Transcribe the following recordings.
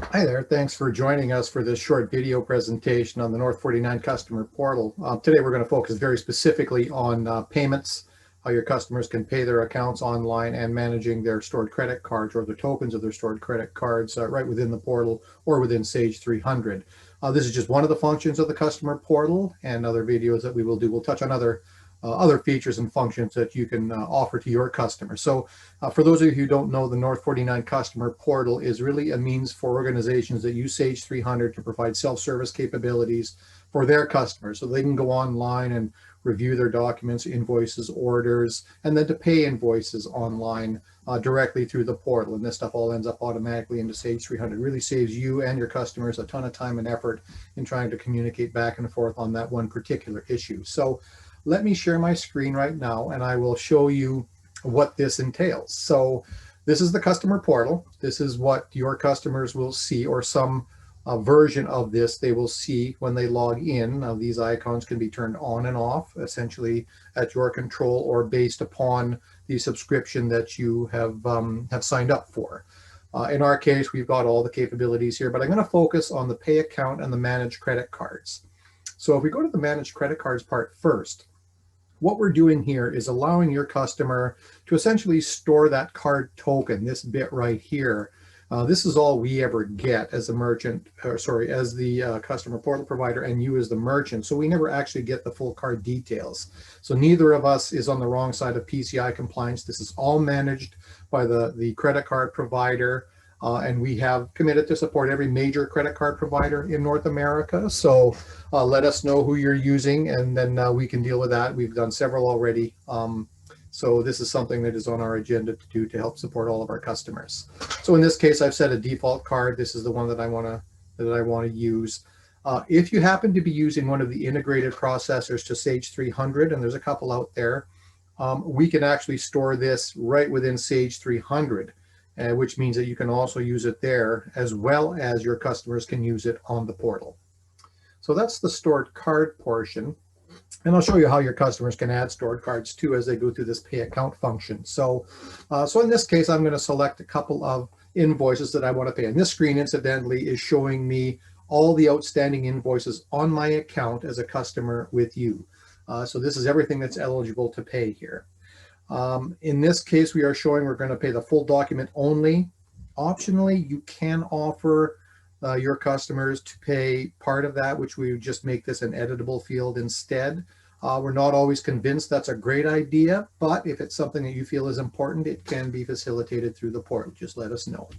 Hi there, thanks for joining us for this short video presentation on the North49 Customer Portal. Today we're going to focus very specifically on payments, how your customers can pay their accounts online, and managing their stored credit cards or the tokens of their stored credit cards right within the portal or within Sage 300. This is just one of the functions of the Customer Portal, and other videos that we will do will touch on other features and functions that you can offer to your customers. So for those of you who don't know, the North49 Customer Portal is really a means for organizations that use Sage 300 to provide self-service capabilities for their customers. So they can go online and review their documents, invoices, orders, and then to pay invoices online directly through the portal. And this stuff all ends up automatically into Sage 300. It really saves you and your customers a ton of time and effort in trying to communicate back and forth on that one particular issue. So let me share my screen right now and I will show you what this entails. So this is the customer portal. This is what your customers will see, or some version of this they will see when they log in. Now, these icons can be turned on and off, essentially at your control or based upon the subscription that you have signed up for. In our case, we've got all the capabilities here, but I'm going to focus on the pay account and the manage credit cards. So if we go to the manage credit cards part first, what we're doing here is allowing your customer to essentially store that card token, this bit right here. This is all we ever get as a merchant, or sorry, as the customer portal provider, and you as the merchant. So we never actually get the full card details. So neither of us is on the wrong side of PCI compliance. This is all managed by the credit card provider. And we have committed to support every major credit card provider in North America. So let us know who you're using, and then we can deal with that. We've done several already. So this is something that is on our agenda to do to help support all of our customers. So in this case, I've set a default card. This is the one that I want to use. If you happen to be using one of the integrated processors to Sage 300, and there's a couple out there, we can actually store this right within Sage 300. Which means that you can also use it there, as well as your customers can use it on the portal. So that's the stored card portion. And I'll show you how your customers can add stored cards too as they go through this pay account function. So in this case, I'm going to select a couple of invoices that I want to pay. And this screen, incidentally, is showing me all the outstanding invoices on my account as a customer with you. So this is everything that's eligible to pay here. In this case, we are showing we're going to pay the full document only. Optionally, you can offer your customers to pay part of that, which we would just make this an editable field instead. We're not always convinced that's a great idea, but if it's something that you feel is important, it can be facilitated through the portal. Just let us know.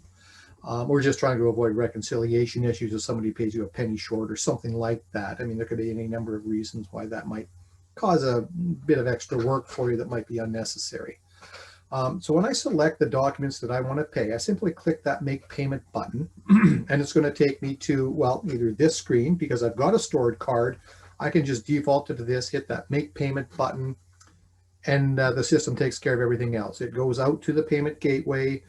We're just trying to avoid reconciliation issues if somebody pays you a penny short or something like that. I mean, there could be any number of reasons why that might cause a bit of extra work for you that might be unnecessary. So when I select the documents that I want to pay, I simply click that Make Payment button, and it's going to take me to, well, either this screen, because I've got a stored card. I can just default to this, hit that Make Payment button, and the system takes care of everything else. It goes out to the payment gateway,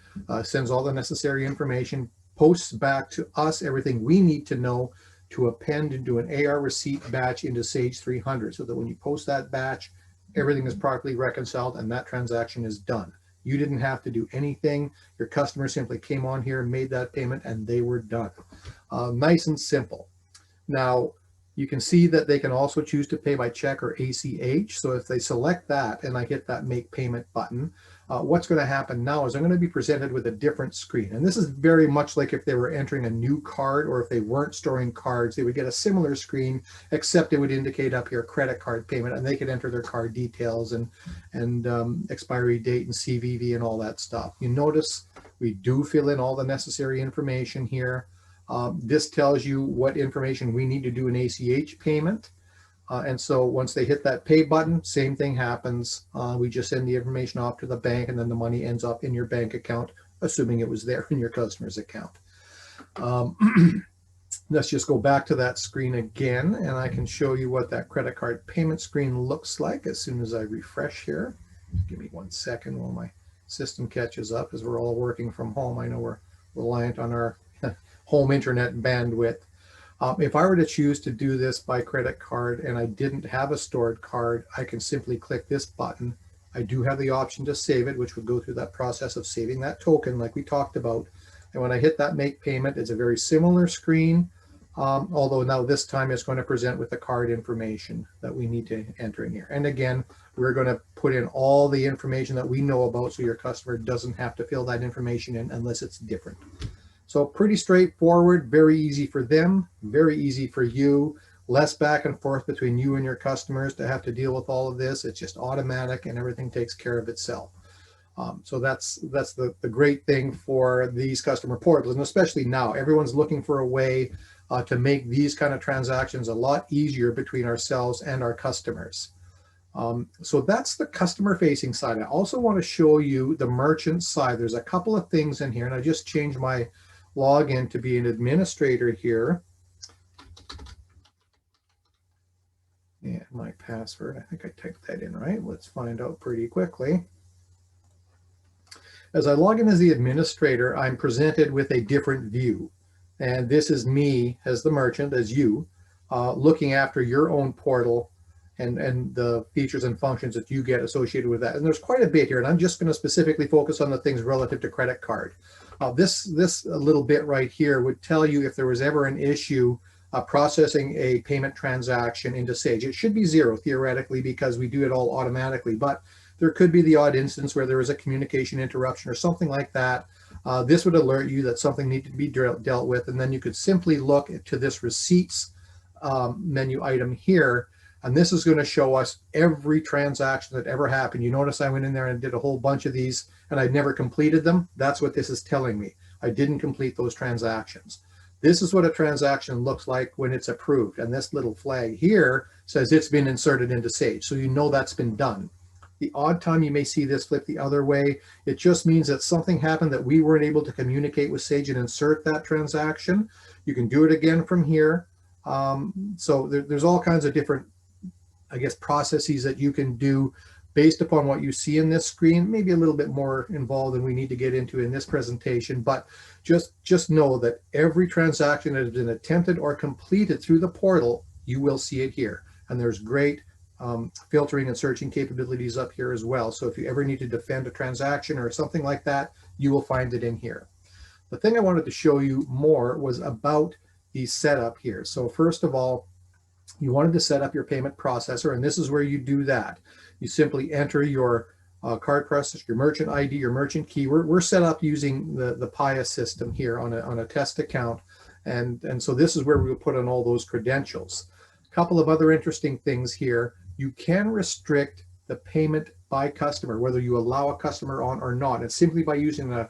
sends all the necessary information, posts back to us everything we need to know to append into an AR receipt batch into Sage 300, so that when you post that batch, everything is properly reconciled and that transaction is done. You didn't have to do anything. Your customer simply came on here and made that payment and they were done. Nice and simple. Now, you can see that they can also choose to pay by check or ACH. So if they select that and I hit that Make Payment button, what's going to happen now is I'm going to be presented with a different screen. And this is very much like if they were entering a new card, or if they weren't storing cards, they would get a similar screen, except it would indicate up here credit card payment, and they could enter their card details and expiry date and CVV and all that stuff. You notice we do fill in all the necessary information here. This tells you what information we need to do an ACH payment. And so once they hit that pay button, same thing happens. We just send the information off to the bank, and then the money ends up in your bank account, assuming it was there in your customer's account. Let's just go back to that screen again, and I can show you what that credit card payment screen looks like as soon as I refresh here. Give me 1 second while my system catches up, as we're all working from home. I know we're reliant on our home internet bandwidth. If I were to choose to do this by credit card and I didn't have a stored card, I can simply click this button. I do have the option to save it, which would go through that process of saving that token like we talked about. And when I hit that make payment, it's a very similar screen, although now this time it's going to present with the card information that we need to enter in here. And again, we're going to put in all the information that we know about so your customer doesn't have to fill that information in unless it's different. So pretty straightforward, very easy for them, very easy for you. Less back and forth between you and your customers to have to deal with all of this. It's just automatic and everything takes care of itself. So that's the great thing for these customer portals, and especially now, everyone's looking for a way to make these kind of transactions a lot easier between ourselves and our customers. So that's the customer facing side. I also want to show you the merchant side. There's a couple of things in here, and I just changed my login to be an administrator here. And my password, I think I typed that in right. Let's find out pretty quickly. As I log in as the administrator, I'm presented with a different view. And this is me as the merchant, as you, looking after your own portal and the features and functions that you get associated with that. And there's quite a bit here, and I'm just going to specifically focus on the things relative to credit card. This little bit right here would tell you if there was ever an issue processing a payment transaction into Sage. It should be 0 theoretically because we do it all automatically, but there could be the odd instance where there is a communication interruption or something like that. This would alert you that something needed to be dealt with, and then you could simply look to this receipts menu item here, and this is going to show us every transaction that ever happened. You notice I went in there and did a whole bunch of these and I never completed them. That's what this is telling me. I didn't complete those transactions. This is what a transaction looks like when it's approved. And this little flag here says it's been inserted into Sage. So you know that's been done. The odd time you may see this flip the other way, it just means that something happened that we weren't able to communicate with Sage and insert that transaction. You can do it again from here. So there's all kinds of different, I guess, processes that you can do based upon what you see in this screen, maybe a little bit more involved than we need to get into in this presentation, but just know that every transaction that has been attempted or completed through the portal, you will see it here. And there's great filtering and searching capabilities up here as well. So if you ever need to defend a transaction or something like that, you will find it in here. The thing I wanted to show you more was about the setup here. So first of all, you wanted to set up your payment processor, and this is where you do that. You simply enter your card processor, your merchant ID, your merchant key. We're set up using the PIA system here on a test account, and so this is where we'll put in all those credentials. A couple of other interesting things here. You can restrict the payment by customer, whether you allow a customer on or not. And simply by using an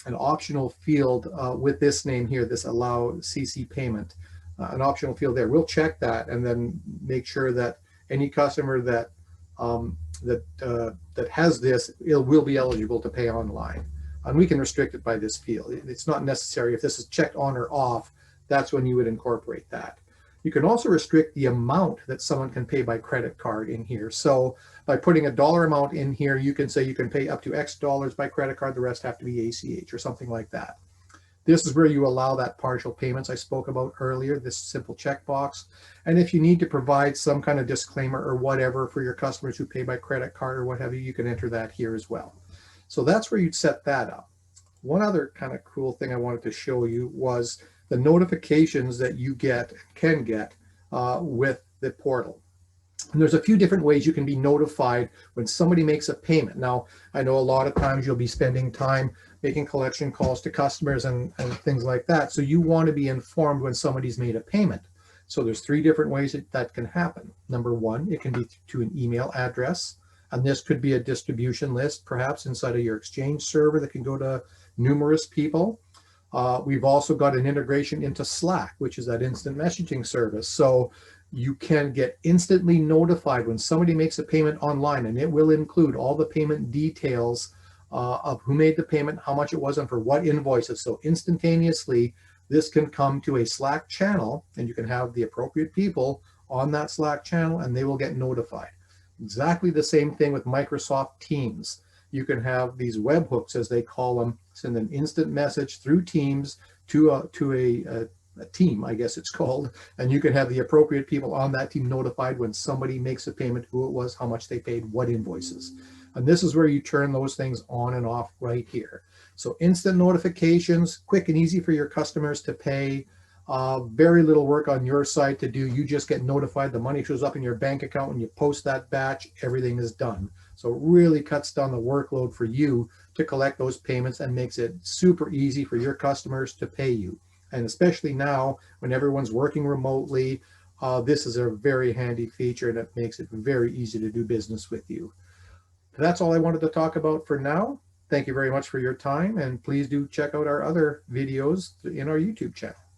optional field with this name here, this allow CC payment, an optional field there. We'll check that and then make sure that any customer that has this, it will be eligible to pay online. And we can restrict it by this field. It's not necessary. If this is checked on or off, that's when you would incorporate that. You can also restrict the amount that someone can pay by credit card in here. So by putting a dollar amount in here, you can say you can pay up to X dollars by credit card, the rest have to be ACH or something like that. This is where you allow that partial payments I spoke about earlier, this simple checkbox. And if you need to provide some kind of disclaimer or whatever for your customers who pay by credit card or what have you, you can enter that here as well. So that's where you'd set that up. One other kind of cool thing I wanted to show you was the notifications that you can get with the portal. And there's a few different ways you can be notified when somebody makes a payment. Now, I know a lot of times you'll be spending time making collection calls to customers and things like that. So you want to be informed when somebody's made a payment. So there's 3 different ways that can happen. Number 1, it can be to an email address. And this could be a distribution list, perhaps inside of your Exchange server that can go to numerous people. We've also got an integration into Slack, which is that instant messaging service. So you can get instantly notified when somebody makes a payment online, and it will include all the payment details of who made the payment, how much it was, and for what invoices. So instantaneously, this can come to a Slack channel, and you can have the appropriate people on that Slack channel, and they will get notified. Exactly the same thing with Microsoft Teams. You can have these webhooks, as they call them, send an instant message through Teams to a team, I guess it's called, and you can have the appropriate people on that team notified when somebody makes a payment, who it was, how much they paid, what invoices. And this is where you turn those things on and off right here. So instant notifications, quick and easy for your customers to pay. Very little work on your side to do. You just get notified. The money shows up in your bank account when you post that batch. Everything is done. So it really cuts down the workload for you to collect those payments and makes it super easy for your customers to pay you. And especially now when everyone's working remotely, this is a very handy feature, and it makes it very easy to do business with you. That's all I wanted to talk about for now. Thank you very much for your time, and please do check out our other videos in our YouTube channel.